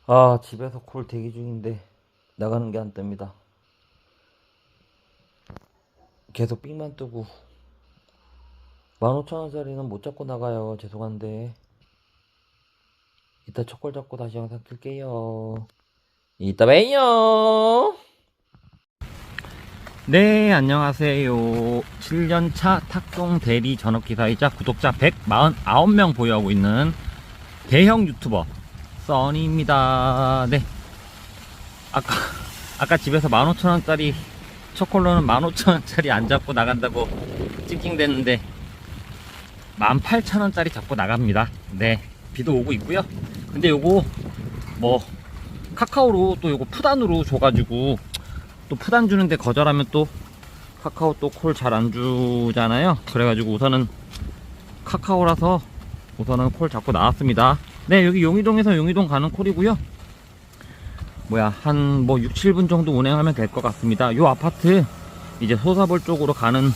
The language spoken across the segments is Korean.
아, 집에서 콜 대기 중인데 나가는 게 안 뜹니다. 계속 삑만 뜨고 15,000원짜리는 못 잡고 나가요. 죄송한데 이따 첫 콜 잡고 다시 영상 킬게요. 이따 봬요. 네, 안녕하세요. 7년차 탁송 대리 전업기사이자 구독자 149명 보유하고 있는 대형 유튜버 써니입니다. 네, 아까 집에서 15,000원짜리 초콜릿은 15,000원짜리 안 잡고 나간다고 찡찡댔는데 18,000원짜리 잡고 나갑니다. 네, 비도 오고 있고요. 근데 요거 뭐 카카오로 또 요거 푸단으로 줘가지고 또 푸단 주는데 거절하면 또 카카오 또 콜 잘 안 주잖아요. 그래가지고 우선은 카카오라서 우선은 콜 잡고 나왔습니다. 네, 여기 용의동에서 용의동 가는 콜이고요. 한 뭐 6, 7분 정도 운행하면 될 것 같습니다. 요 아파트 이제 소사벌 쪽으로 가는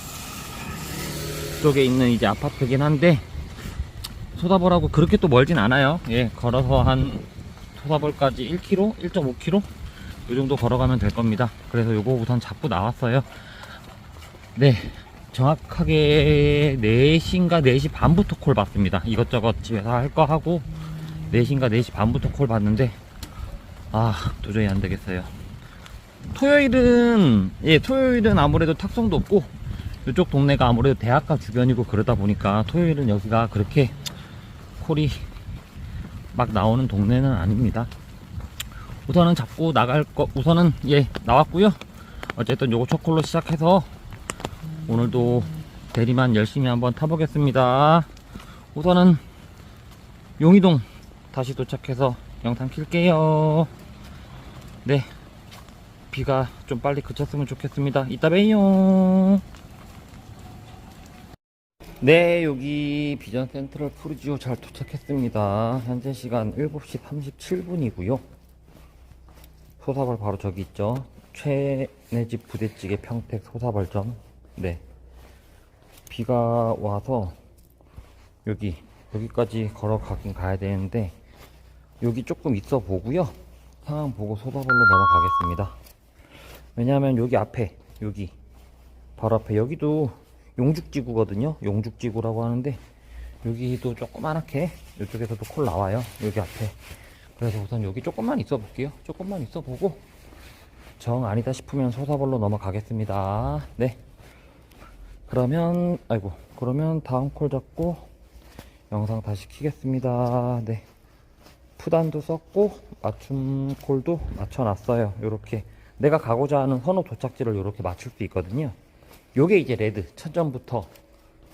쪽에 있는 이제 아파트긴 한데 소사벌하고 그렇게 또 멀진 않아요. 예, 걸어서 한 소사벌까지 1km, 1.5km 요 정도 걸어가면 될 겁니다. 그래서 요거 우선 잡고 나왔어요. 네, 정확하게 4시인가 4시 반부터 콜 받습니다. 이것저것 집에서 할 거 하고 4시인가 4시 반부터 콜 받는데 도저히 안 되겠어요. 토요일은 아무래도 탁송도 없고 이쪽 동네가 아무래도 대학가 주변이고 그러다 보니까 토요일은 여기가 그렇게 콜이 막 나오는 동네는 아닙니다. 우선은 잡고 나갈 거 우선은 나왔고요. 어쨌든 요거 초콜로 시작해서 오늘도 대리만 열심히 한번 타보겠습니다. 우선은 용의동 다시 도착해서 영상 킬게요. 네, 비가 좀 빨리 그쳤으면 좋겠습니다. 이따 봬요. 네, 여기 비전 센트럴 푸르지오 잘 도착했습니다. 현재 시간 7시 37분이고요 소사벌 바로 저기 있죠. 최내집 부대찌개 평택 소사벌점. 네, 비가 와서 여기까지 걸어가긴 가야 되는데 여기 조금 있어 보고요. 상황 보고 소사벌로 넘어가겠습니다. 왜냐하면 여기 앞에 바로 앞에 여기도 용죽지구거든요. 용죽지구라고 하는데 여기도 조그만하게 이쪽에서도 콜 나와요. 여기 앞에. 그래서 우선 여기 조금만 있어 볼게요. 조금만 있어 보고 정 아니다 싶으면 소사벌로 넘어가겠습니다. 네, 그러면 다음 콜 잡고 영상 다시 키겠습니다. 네, 푸단도 썼고 맞춤 콜도 맞춰놨어요. 요렇게 내가 가고자 하는 선호 도착지를 요렇게 맞출 수 있거든요. 요게 이제 레드 첫점부터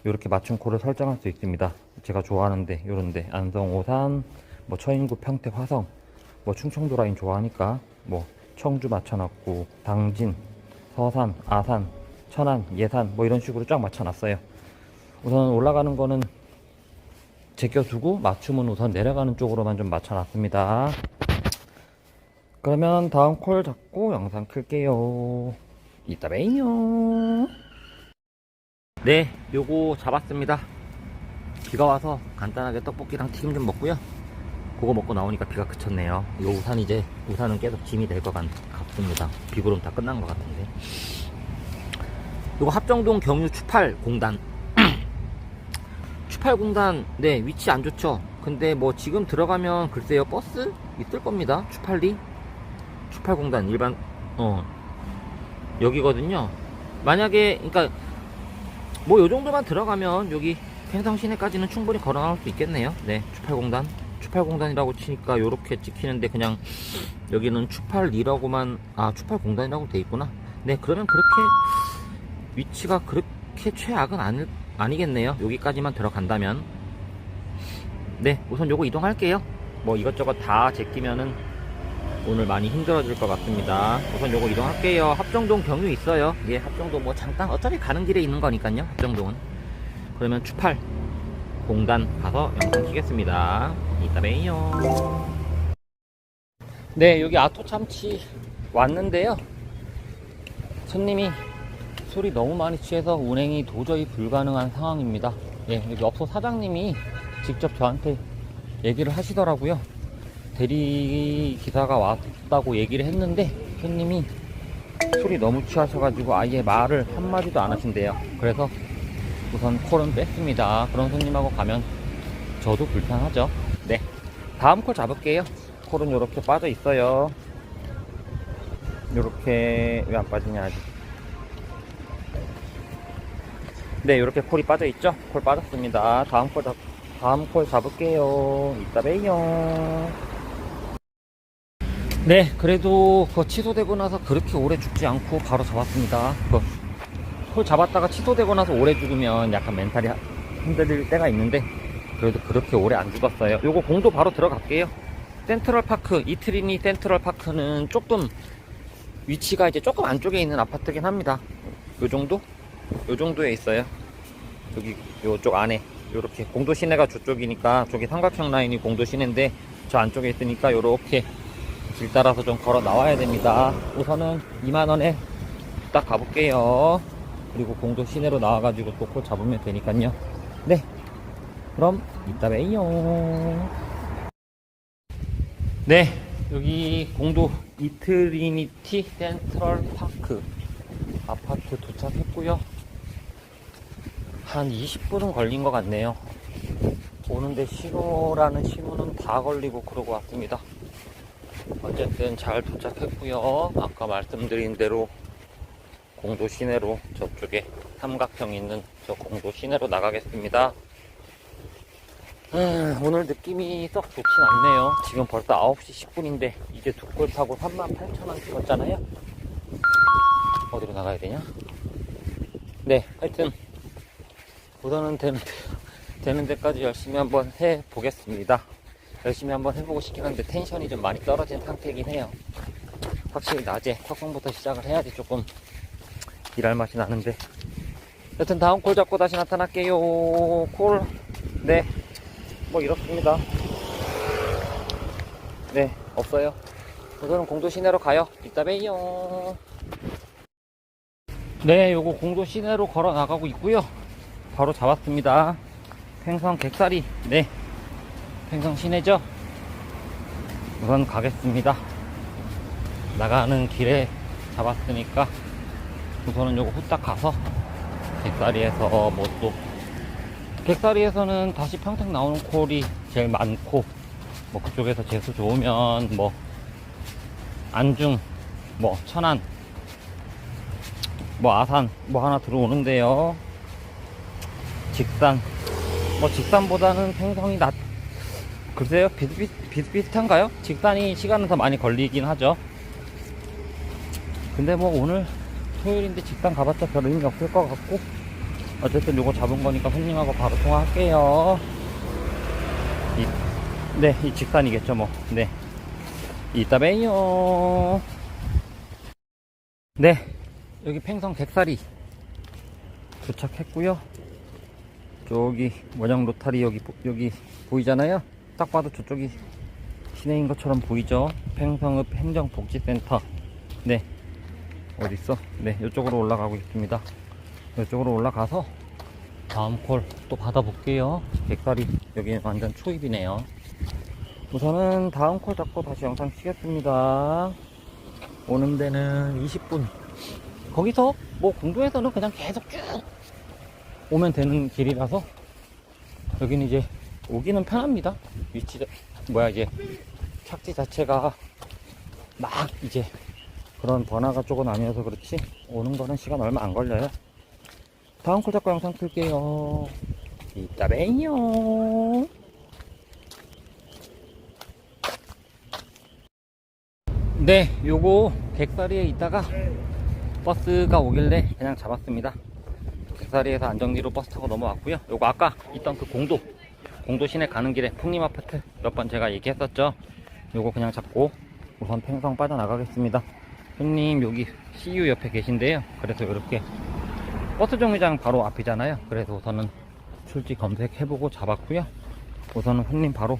요렇게 맞춤 콜을 설정할 수 있습니다. 제가 좋아하는데 요런데 안성, 오산, 뭐 처인구, 평택, 화성, 뭐 충청도 라인 좋아하니까 뭐 청주 맞춰놨고 당진, 서산, 아산, 천안, 예산 뭐 이런 식으로 쫙 맞춰놨어요. 우선 올라가는 거는 제껴두고 맞춤은 우선 내려가는 쪽으로만 좀 맞춰놨습니다. 그러면 다음 콜 잡고 영상 클게요. 이따 봬요. 네, 요거 잡았습니다. 비가 와서 간단하게 떡볶이랑 튀김 좀 먹고요. 그거 먹고 나오니까 비가 그쳤네요. 요 우산은 계속 짐이 될 것 같습니다. 비구름 다 끝난 것 같은데. 요거 합정동 경유 추팔공단 추팔공단, 네, 위치 안 좋죠. 근데 뭐 지금 들어가면 글쎄요 버스 있을 겁니다. 추팔공단 일반 여기거든요. 만약에 그러니까 뭐 요 정도만 들어가면 여기 팽성 시내까지는 충분히 걸어 나올 수 있겠네요. 네, 추팔공단이라고 치니까 요렇게 찍히는데 그냥 여기는 추팔리라고만 추팔공단이라고 돼 있구나. 네, 그러면 그렇게 위치가 그렇게 최악은 아니겠네요. 여기까지만 들어간다면. 네, 우선 요거 이동할게요. 뭐 이것저것 다 제끼면은 오늘 많이 힘들어질 것 같습니다. 우선 요거 이동할게요. 합정동 경유 있어요. 예, 합정동 뭐 잠깐 어차피 가는 길에 있는 거니까요. 합정동은. 그러면 추팔 공단 가서 영상 키겠습니다. 이따 봬요. 네, 여기 아토참치 왔는데요. 손님이 술이 너무 많이 취해서 운행이 도저히 불가능한 상황입니다. 예, 여기 업소 사장님이 직접 저한테 얘기를 하시더라고요. 대리 기사가 왔다고 얘기를 했는데 손님이 술이 너무 취하셔가지고 아예 말을 한마디도 안 하신대요. 그래서 우선 콜은 뺐습니다. 그런 손님하고 가면 저도 불편하죠. 네, 다음 콜 잡을게요. 콜은 이렇게 빠져 있어요. 이렇게 왜 안 빠지냐 아직. 네, 이렇게 콜이 빠져 있죠. 콜 빠졌습니다. 다음 콜 잡을게요. 이따 봬요. 네, 그래도 그거 취소되고 나서 그렇게 오래 죽지 않고 바로 잡았습니다. 콜 잡았다가 취소되고 나서 오래 죽으면 약간 멘탈이 흔들릴 때가 있는데 그래도 그렇게 오래 안 죽었어요. 요거 공도 바로 들어갈게요. 센트럴파크, 이트리니 센트럴파크는 조금 위치가 이제 조금 안쪽에 있는 아파트긴 합니다. 요 정도? 요 정도에 있어요. 여기 요쪽 안에 요렇게 공도 시내가 저쪽이니까 저기 삼각형 라인이 공도 시내인데 저 안쪽에 있으니까 요렇게 길 따라서 좀 걸어 나와야 됩니다. 우선은 2만원에 딱 가볼게요. 그리고 공도 시내로 나와가지고 또 콜 잡으면 되니까요. 네, 그럼 이따 봬요. 네, 여기 공도 이트리니티 센트럴 파크 아파트 도착했고요. 한 20분은 걸린 것 같네요. 오는데 신호라는 신호는 다 걸리고 그러고 왔습니다. 어쨌든 잘 도착했고요. 아까 말씀드린 대로 공도 시내로 저쪽에 삼각형 있는 저 공도 시내로 나가겠습니다. 오늘 느낌이 썩 좋진 않네요. 지금 벌써 9시 10분인데 이제 두 골 타고 38,000원 찍었잖아요. 어디로 나가야 되냐? 네, 하여튼 우선은 되는 데까지 열심히 한번 해보겠습니다. 열심히 한번 해보고 싶긴 한데 텐션이 좀 많이 떨어진 상태이긴 해요. 확실히 낮에 턱방부터 시작을 해야지 조금 일할 맛이 나는데. 여튼 다음 콜 잡고 다시 나타날게요. 콜. 네, 뭐 이렇습니다. 네, 없어요. 우선은 공도 시내로 가요. 이따 봬요. 네, 요거 공도 시내로 걸어 나가고 있고요. 바로 잡았습니다. 팽성 객사리. 네, 팽성 시내죠. 우선 가겠습니다. 나가는 길에 잡았으니까 우선은 요거 후딱 가서 객사리에서 뭐 또 객사리에서는 다시 평택 나오는 콜이 제일 많고 뭐 그쪽에서 재수 좋으면 뭐 안중 뭐 천안 뭐 아산 뭐 하나 들어오는데요. 직산 뭐 직산보다는 팽성이 글쎄요, 비슷비슷한가요? 직산이 시간은 더 많이 걸리긴 하죠. 근데 뭐 오늘 토요일인데 직산 가봤자 별 의미 없을 것 같고 어쨌든 요거 잡은 거니까 손님하고 바로 통화할게요. 네, 이 직산이겠죠 뭐. 네, 이따 봬요. 네, 여기 팽성 객사리 도착했고요. 저기 원형 로타리 여기 보이잖아요. 딱 봐도 저쪽이 시내인 것처럼 보이죠. 팽성읍 행정복지센터. 네, 어딨어? 네, 이쪽으로 올라가고 있습니다. 이쪽으로 올라가서 다음 콜 또 받아볼게요. 객사리 여기 완전 초입이네요. 우선은 다음 콜 잡고 다시 영상 치겠습니다. 오는 데는 20분. 거기서 뭐 공도에서는 그냥 계속 쭉 오면 되는 길이라서 여기는 이제 오기는 편합니다. 위치 이제 착지 자체가 막 이제 그런 번화가 쪽은 아니어서 그렇지 오는 거는 시간 얼마 안 걸려요. 다음 콜 잡고 영상 틀게요. 이따 봬요. 네, 요거 객사리에 있다가 버스가 오길래 그냥 잡았습니다. 객사리에서 안정리로 버스 타고 넘어왔고요. 요거 아까 있던 그 공도 시내 가는 길에 풍림 아파트 몇 번 제가 얘기했었죠. 요거 그냥 잡고 우선 팽성 빠져나가겠습니다. 손님 여기 CU 옆에 계신데요. 그래서 이렇게 버스 정류장 바로 앞이잖아요. 그래서 우선은 출지 검색해보고 잡았고요. 우선은 손님 바로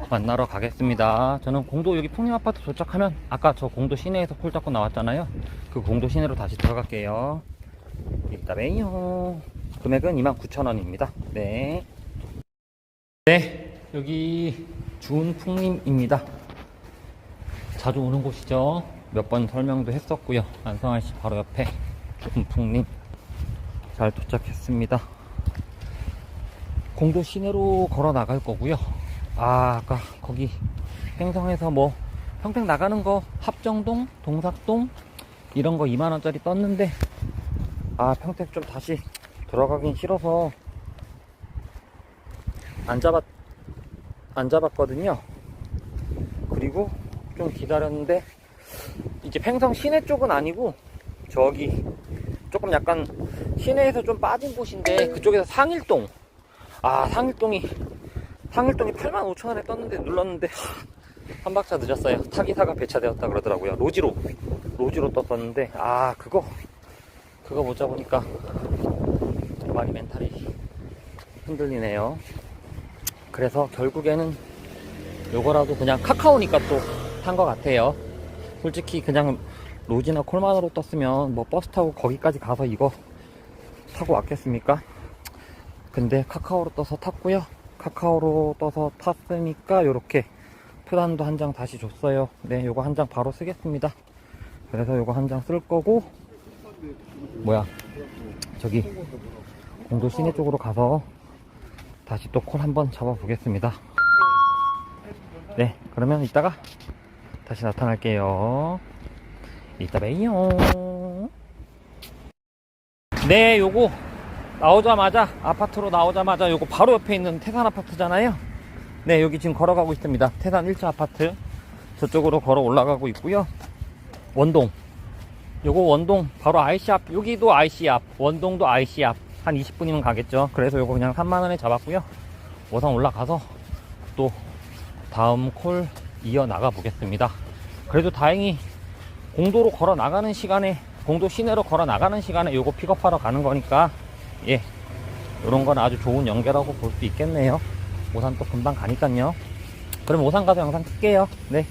만나러 가겠습니다. 저는 공도 여기 풍림 아파트 도착하면 아까 저 공도 시내에서 콜 잡고 나왔잖아요. 그 공도 시내로 다시 들어갈게요. 이따 봬요. 금액은 29,000원입니다. 네. 네, 여기 준풍림입니다. 자주 오는 곳이죠. 몇 번 설명도 했었고요. 안성환씨 바로 옆에 준풍림 잘 도착했습니다. 공도 시내로 걸어 나갈 거고요. 아까 거기 횡성에서 뭐 평택 나가는 거 합정동, 동삭동 이런 거 2만원짜리 떴는데 평택 좀 다시 들어가긴 싫어서 안 잡았거든요. 그리고 좀 기다렸는데 이제 횡성 시내 쪽은 아니고 저기 조금 약간 시내에서 좀 빠진 곳인데 그쪽에서 상일동 상일동이 85,000원에 떴는데 눌렀는데 한 박자 늦었어요. 타기사가 배차되었다 그러더라고요. 로지로 떴었는데 그거 못 잡으니까 많이 멘탈이 흔들리네요. 그래서 결국에는 요거라도 그냥 카카오니까 또 탄 것 같아요. 솔직히 그냥 로지나 콜만으로 떴으면 뭐 버스 타고 거기까지 가서 이거 타고 왔겠습니까? 근데 카카오로 떠서 탔고요. 카카오로 떠서 탔으니까 요렇게 표단도 한 장 다시 줬어요. 네, 요거 한 장 바로 쓰겠습니다. 그래서 요거 한 장 쓸 거고, 저기 공도 시내 쪽으로 가서 다시 또 콜 한번 잡아 보겠습니다. 네, 그러면 이따가 다시 나타날게요. 이따 봬요. 네, 요거 아파트로 나오자마자 요거 바로 옆에 있는 태산 아파트잖아요. 네, 여기 지금 걸어가고 있습니다. 태산 1차 아파트 저쪽으로 걸어 올라가고 있고요. 원동, 요거 원동 바로 IC 앞, 여기도 IC 앞, 원동도 IC 앞. 한 20분이면 가겠죠. 그래서 요거 그냥 3만원에 잡았고요. 우선 올라가서 또 다음 콜 이어 나가 보겠습니다. 그래도 다행히 공도로 걸어 나가는 시간에, 공도 시내로 걸어 나가는 시간에 요거 픽업하러 가는 거니까 요런 건 아주 좋은 연결하고 볼 수 있겠네요. 오산 또 금방 가니깐요. 그럼 오산 가서 영상 찍게요. 네,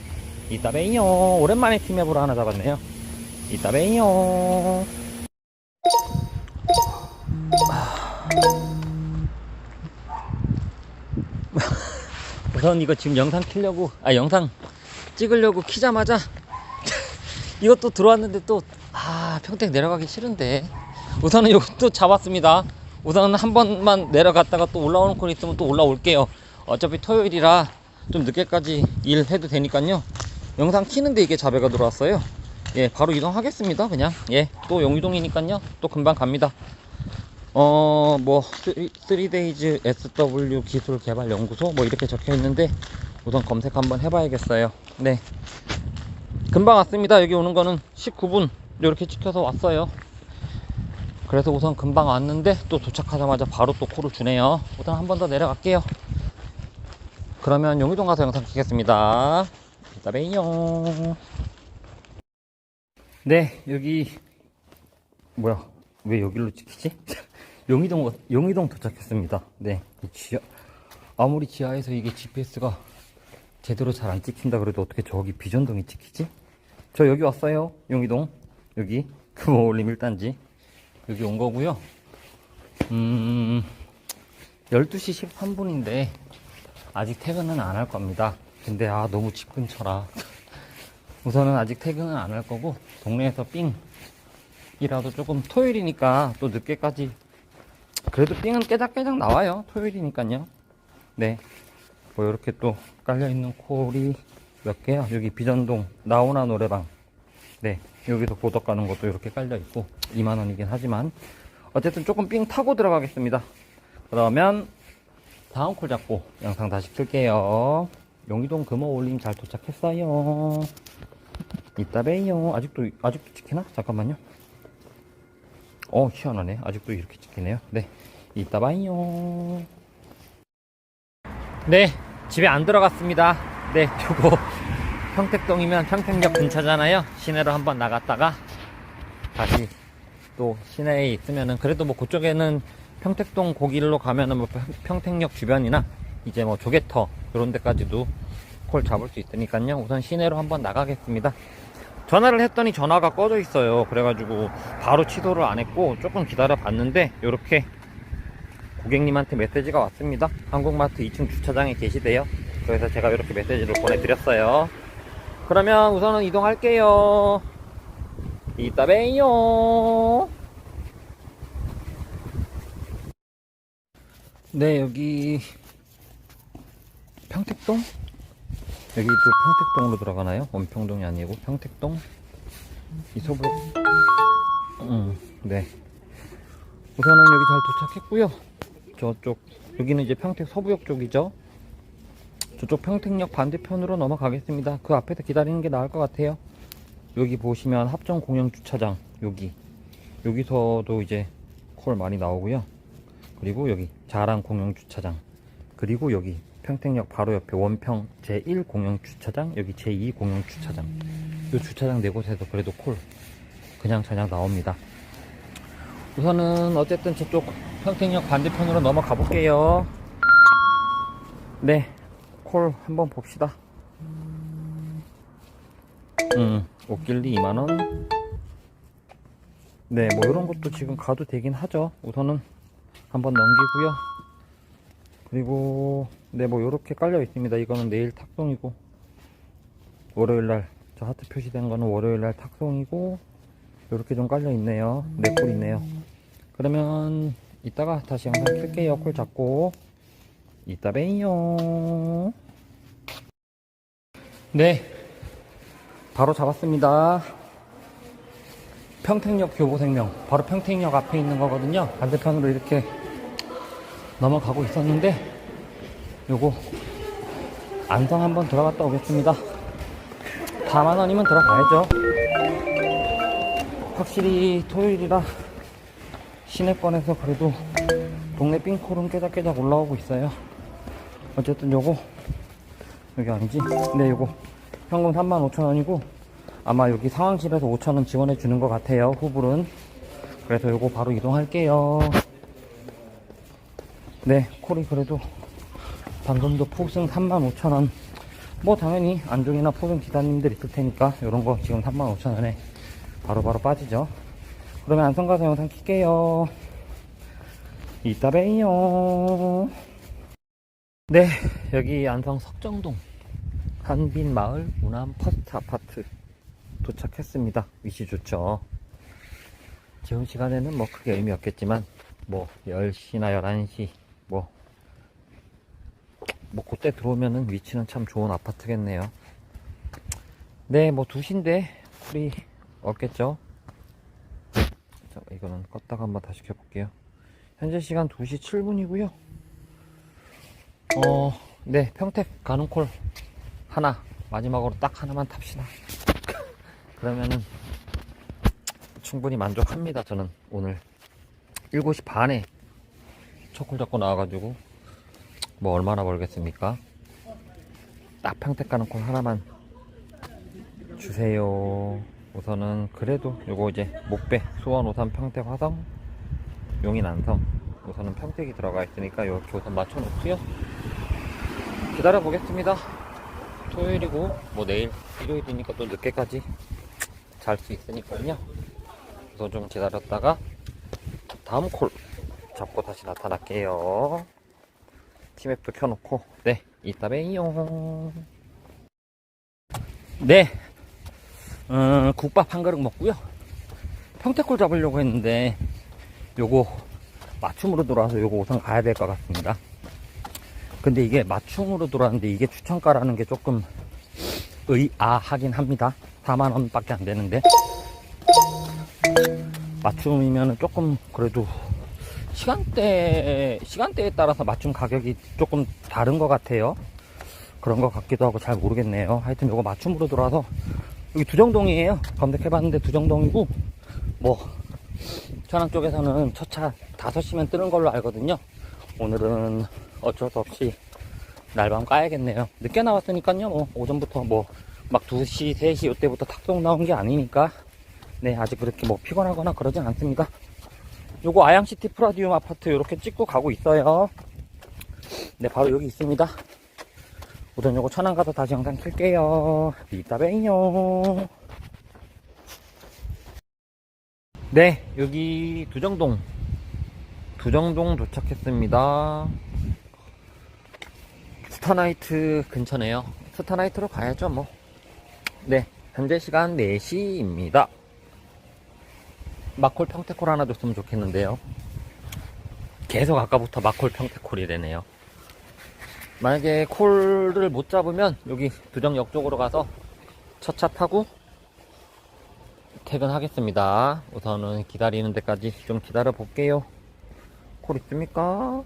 이따 봬요. 오랜만에 팀맵으로 하나 잡았네요. 이따 봬요. 우선 이거 지금 영상 찍으려고 키자마자 이것도 들어왔는데 또 평택 내려가기 싫은데 우선은 이것도 잡았습니다. 우선은 한 번만 내려갔다가 또 올라오는 콜 있으면 또 올라올게요. 어차피 토요일이라 좀 늦게까지 일해도 되니까요. 영상 키는데 이게 자배가 들어왔어요. 바로 이동하겠습니다. 그냥 또 용이동이니까요. 또 금방 갑니다. 3days SW 기술개발연구소 이렇게 적혀 있는데 우선 검색 한번 해봐야겠어요. 네, 금방 왔습니다. 여기 오는 거는 19분 이렇게 찍혀서 왔어요. 그래서 우선 금방 왔는데 또 도착하자마자 바로 또 콜을 주네요. 우선 한 번 더 내려갈게요. 그러면 용이동 가서 영상 찍겠습니다. 이따 봬요. 네, 여기 왜 여기로 찍히지? 용이동 도착했습니다. 네, 아무리 지하에서 이게 GPS가 제대로 잘 안 찍힌다 그래도 어떻게 저기 비전동이 찍히지? 저 여기 왔어요. 용이동 여기 금호올림 1단지 여기 온 거고요. 12시 13분인데 아직 퇴근은 안 할 겁니다. 근데 너무 집 근처라 우선은 아직 퇴근은 안 할 거고 동네에서 삥이라도 조금, 토요일이니까 또 늦게까지, 그래도 삥은 깨작깨작 나와요. 토요일이니까요. 네, 이렇게 또 깔려있는 콜이 몇 개야. 여기 비전동 나오나 노래방, 네, 여기서 보덕 가는 것도 이렇게 깔려있고 2만원이긴 하지만 어쨌든 조금 삥 타고 들어가겠습니다. 그러면 다음 콜 잡고 영상 다시 킬게요. 용이동 금호올림 잘 도착했어요. 이따 봬요. 아직도 찍히나? 잠깐만요. 희한하네. 아직도 이렇게 찍히네요. 네, 이따 봐요. 네, 집에 안 들어갔습니다. 네, 요거 평택동이면 평택역 근처잖아요. 시내로 한번 나갔다가 다시 또 시내에 있으면은, 그래도 그쪽에는 평택동 고길로 가면은 평택역 주변이나 이제 조개터 이런 데까지도 콜 잡을 수 있으니까요. 우선 시내로 한번 나가겠습니다. 전화를 했더니 전화가 꺼져 있어요. 그래가지고 바로 취소를 안 했고 조금 기다려 봤는데 이렇게 고객님한테 메시지가 왔습니다. 한국마트 2층 주차장에 계시대요. 그래서 제가 이렇게 메시지를 보내드렸어요. 그러면 우선은 이동할게요. 이따 봬요. 네, 여기 평택동? 여기도 평택동으로 들어가나요? 원평동이 아니고 평택동? 이 소부 네. 우선은 여기 잘 도착했고요. 저쪽 여기는 이제 평택 서부역 쪽이죠. 저쪽 평택역 반대편으로 넘어가겠습니다. 그 앞에서 기다리는 게 나을 것 같아요. 여기 보시면 합정 공영 주차장 여기서도 이제 콜 많이 나오고요. 그리고 여기 자랑 공영 주차장, 그리고 여기 평택역 바로 옆에 원평 제1 공영 주차장, 여기 제2 공영 주차장, 이 주차장 네 곳에서 그래도 콜 그냥 저냥 나옵니다. 우선은 어쨌든 저쪽 평택역 반대편으로 넘어가 볼게요. 네, 콜 한번 봅시다. 옷길리 2만원. 네, 뭐 이런 것도 지금 가도 되긴 하죠. 우선은 한번 넘기고요. 그리고 네, 뭐 이렇게 깔려 있습니다. 이거는 내일 탁송이고, 월요일날 저 하트 표시된 거는 월요일날 탁송이고, 이렇게 좀 깔려 있네요. 네, 콜 있네요. 그러면 이따가 다시 영상 킬게요. 콜 잡고 이따 봬요. 네, 바로 잡았습니다. 평택역 교보생명, 바로 평택역 앞에 있는 거거든요. 반대편으로 이렇게 넘어가고 있었는데, 요거 안성 한번 들어갔다 오겠습니다. 4만원이면 들어가야죠. 확실히 토요일이라 시내권에서 그래도 동네 삥콜은 깨작깨작 올라오고 있어요. 어쨌든 요거 여기 아니지? 네, 요거 현금 35,000원이고 아마 여기 상황실에서 5,000원 지원해 주는 것 같아요, 후불은. 그래서 요거 바로 이동할게요. 네, 콜이 그래도 방금도 포승 35,000원. 뭐 당연히 안중이나 포승 기사님들 있을 테니까 요런 거 지금 35,000원에 바로바로 빠지죠. 그러면 안성 가서 영상 킬게요. 이따 봬요. 네, 여기 안성 석정동 한빈마을 우남 퍼스트 아파트 도착했습니다. 위치 좋죠. 지금 시간에는 뭐 크게 의미 없겠지만 뭐 10시나 11시 뭐 그때 들어오면은 위치는 참 좋은 아파트겠네요. 네, 뭐 2시인데 쿨이 없겠죠. 자, 이거는 껐다가 한번 다시 켜볼게요. 현재 시간 2시 7분이고요 네, 평택 가는 콜 하나, 마지막으로 딱 하나만 탑시다. 그러면은 충분히 만족합니다. 저는 오늘 7시 반에 첫 콜 잡고 나와가지고 뭐 얼마나 벌겠습니까? 딱 평택 가는 콜 하나만 주세요. 우선은 그래도 요거 이제 목배 수원 오산 평택 화성 용인 안성, 우선은 평택이 들어가 있으니까 이렇게 우선 맞춰 놓고요. 기다려 보겠습니다. 토요일이고 뭐 내일 일요일이니까 또 늦게까지 잘 수 있으니까요. 우선 좀 기다렸다가 다음 콜 잡고 다시 나타날게요. 팀앱도 켜놓고 네, 이따 봬요. 네, 국밥 한 그릇 먹고요. 평택골 잡으려고 했는데 요거 맞춤으로 돌아와서 요거 우선 가야 될 것 같습니다. 근데 이게 맞춤으로 돌아왔는데 이게 추천가라는 게 조금 의아하긴 합니다. 4만원 밖에 안 되는데 맞춤이면은 조금 그래도 시간대에 따라서 맞춤 가격이 조금 다른 것 같아요. 그런 것 같기도 하고 잘 모르겠네요. 하여튼 요거 맞춤으로 돌아서 여기 두정동이에요. 검색해봤는데 두정동이고, 뭐 천안 쪽에서는 첫 차 5시면 뜨는 걸로 알거든요. 오늘은 어쩔 수 없이 날밤 까야겠네요. 늦게 나왔으니까요. 뭐 오전부터 뭐 막 2시, 3시 이때부터 탁송 나온 게 아니니까 네, 아직 그렇게 뭐 피곤하거나 그러진 않습니다. 요거 아양시티 프라디움 아파트 이렇게 찍고 가고 있어요. 네, 바로 여기 있습니다. 우선 요거 천안 가서 다시 영상 킬게요. 이따 봬요. 네, 여기 두정동 도착했습니다. 스타나이트 근처네요. 스타나이트로 가야죠 뭐. 네, 현재 시간 4시입니다. 마콜 평택콜 하나 줬으면 좋겠는데요. 계속 아까부터 마콜 평택콜이래네요. 만약에 콜을 못 잡으면 여기 두정역 쪽으로 가서 첫 차 타고 퇴근하겠습니다. 우선은 기다리는 데까지 좀 기다려 볼게요. 콜 있습니까?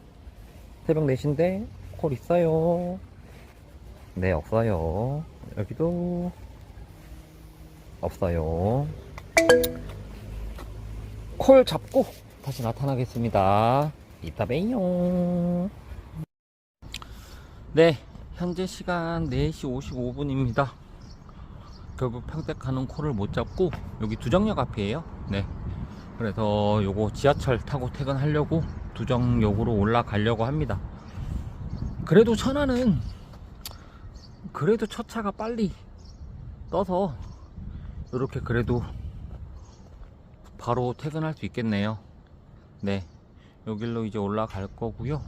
새벽 4시인데 콜 있어요? 네, 없어요. 여기도 없어요. 콜 잡고 다시 나타나겠습니다. 이따 봬요. 네, 현재 시간 4시 55분입니다. 결국 평택 가는 콜을 못 잡고 여기 두정역 앞이에요. 네, 그래서 요거 지하철 타고 퇴근하려고 두정역으로 올라가려고 합니다. 그래도 천안은 그래도 첫 차가 빨리 떠서 이렇게 그래도 바로 퇴근할 수 있겠네요. 네, 여길로 이제 올라갈 거고요.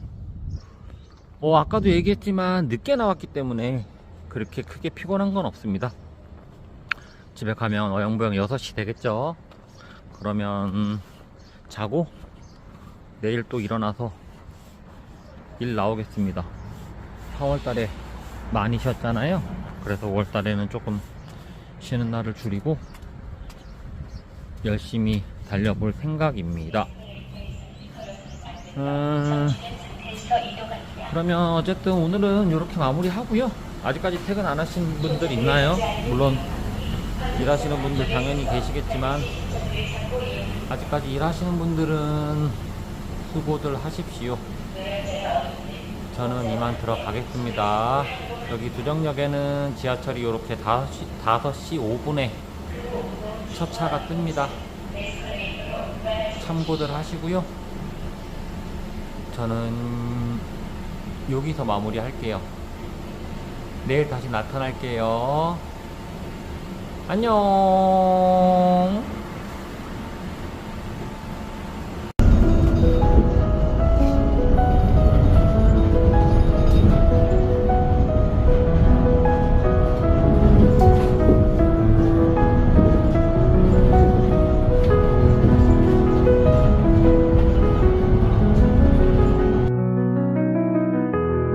아까도 얘기했지만 늦게 나왔기 때문에 그렇게 크게 피곤한 건 없습니다. 집에 가면 어영부영 6시 되겠죠. 그러면 자고 내일 또 일어나서 일 나오겠습니다. 4월달에 많이 쉬었잖아요. 그래서 5월달에는 조금 쉬는 날을 줄이고 열심히 달려볼 생각입니다. 그러면 어쨌든 오늘은 이렇게 마무리 하고요. 아직까지 퇴근 안 하신 분들 있나요? 물론 일하시는 분들 당연히 계시겠지만 아직까지 일하시는 분들은 수고들 하십시오. 저는 이만 들어가겠습니다. 여기 두정역에는 지하철이 이렇게 5시 5분에 첫 차가 뜹니다. 참고들 하시고요. 저는 여기서 마무리 할게요. 내일 다시 나타날게요. 안녕.